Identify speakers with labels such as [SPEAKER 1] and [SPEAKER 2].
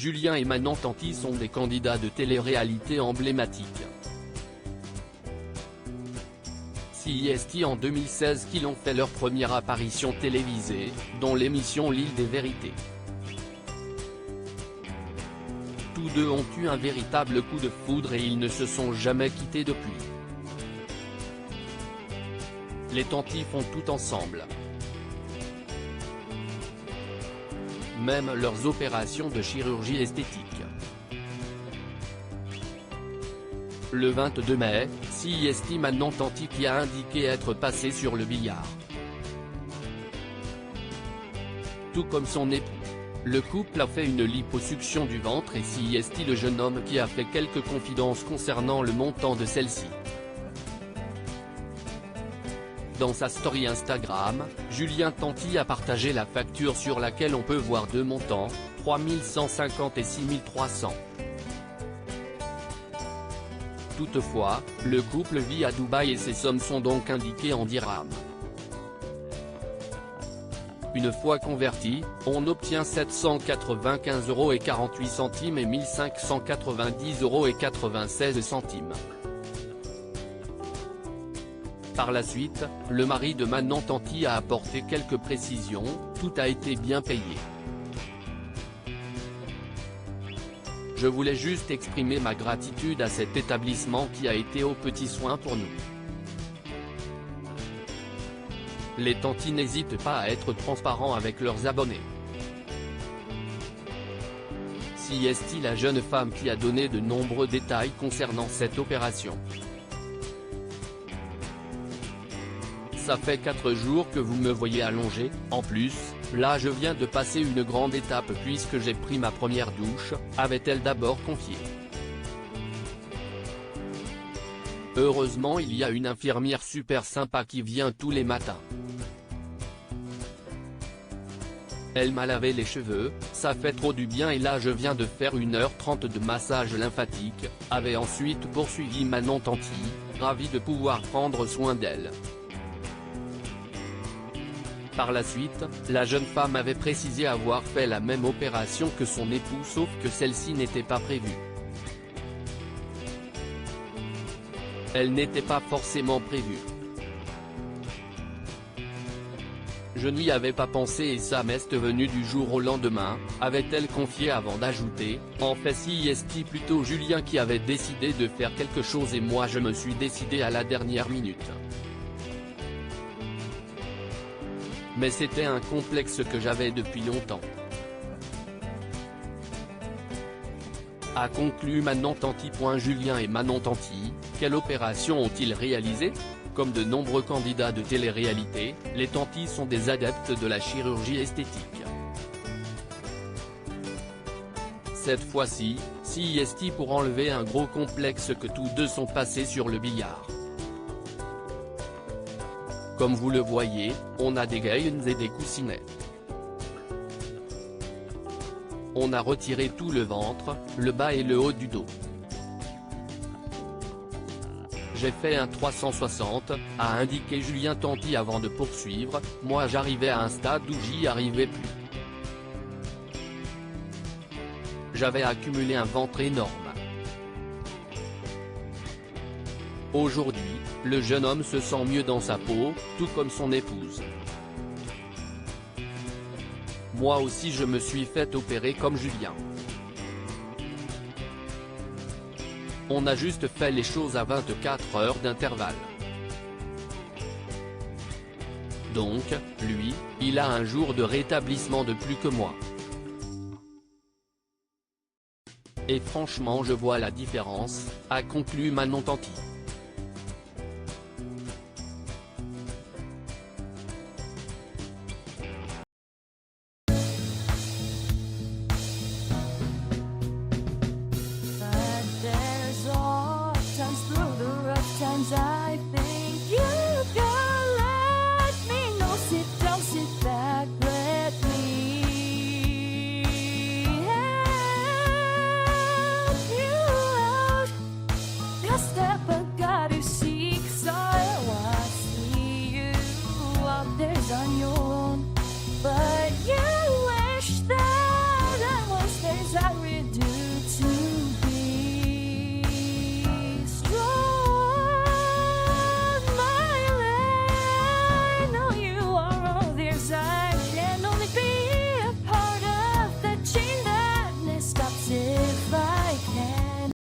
[SPEAKER 1] Julien et Manon Tanti sont des candidats de télé-réalité emblématiques. CIST en 2016 qu'ils ont fait leur première apparition télévisée, dont l'émission L'Île des Vérités. Tous deux ont eu un véritable coup de foudre et ils ne se sont jamais quittés depuis. Les Tanti font tout ensemble. Même leurs opérations de chirurgie esthétique. Le 22 mai, CIST Manon Tanti qui a indiqué être passé sur le billard. Tout comme son époux. Le couple a fait une liposuction du ventre et CIST le jeune homme qui a fait quelques confidences concernant le montant de celle-ci. Dans sa story Instagram, Julien Tanti a partagé la facture sur laquelle on peut voir deux montants, 3150 et 6300. Toutefois, le couple vit à Dubaï et ces sommes sont donc indiquées en dirhams. Une fois converti, on obtient 795,48 € et 1590,96 €. Par la suite, le mari de Manon Tanti a apporté quelques précisions, tout a été bien payé. Je voulais juste exprimer ma gratitude à cet établissement qui a été aux petits soins pour nous. Les Tanti n'hésitent pas à être transparents avec leurs abonnés. CIST la jeune femme qui a donné de nombreux détails concernant cette opération. Ça fait 4 jours que vous me voyez allongé, en plus, là je viens de passer une grande étape puisque j'ai pris ma première douche, avait-elle d'abord confié. Heureusement il y a une infirmière super sympa qui vient tous les matins. Elle m'a lavé les cheveux, ça fait trop du bien et là je viens de faire 1h30 de massage lymphatique, avait ensuite poursuivi Manon Tanti, ravie de pouvoir prendre soin d'elle. Par la suite, la jeune femme avait précisé avoir fait la même opération que son époux sauf que celle-ci n'était pas prévue. Elle n'était pas forcément prévue. Je n'y avais pas pensé et ça m'est venu du jour au lendemain, avait-elle confié avant d'ajouter, en fait CIST plutôt Julien qui avait décidé de faire quelque chose et moi je me suis décidé à la dernière minute. Mais c'était un complexe que j'avais depuis longtemps. A conclu Manon Tanti. Julien et Manon Tanti, quelle opération ont-ils réalisé? Comme de nombreux candidats de télé-réalité, les Tanti sont des adeptes de la chirurgie esthétique. Cette fois-ci, CIST pour enlever un gros complexe que tous deux sont passés sur le billard. Comme vous le voyez, on a des gaines et des coussinets. On a retiré tout le ventre, le bas et le haut du dos. J'ai fait un 360, a indiqué Julien Tanti avant de poursuivre, moi j'arrivais à un stade où j'y arrivais plus. J'avais accumulé un ventre énorme. Aujourd'hui, le jeune homme se sent mieux dans sa peau, tout comme son épouse. Moi aussi je me suis fait opérer comme Julien. On a juste fait les choses à 24 heures d'intervalle. Donc, lui, il a un jour de rétablissement de plus que moi. Et franchement je vois la différence, a conclu Manon Tanti.
[SPEAKER 2] I think you can let me know. Sit down, sit back, let me help you out. Just step back, got to seek. So I see you out there's on your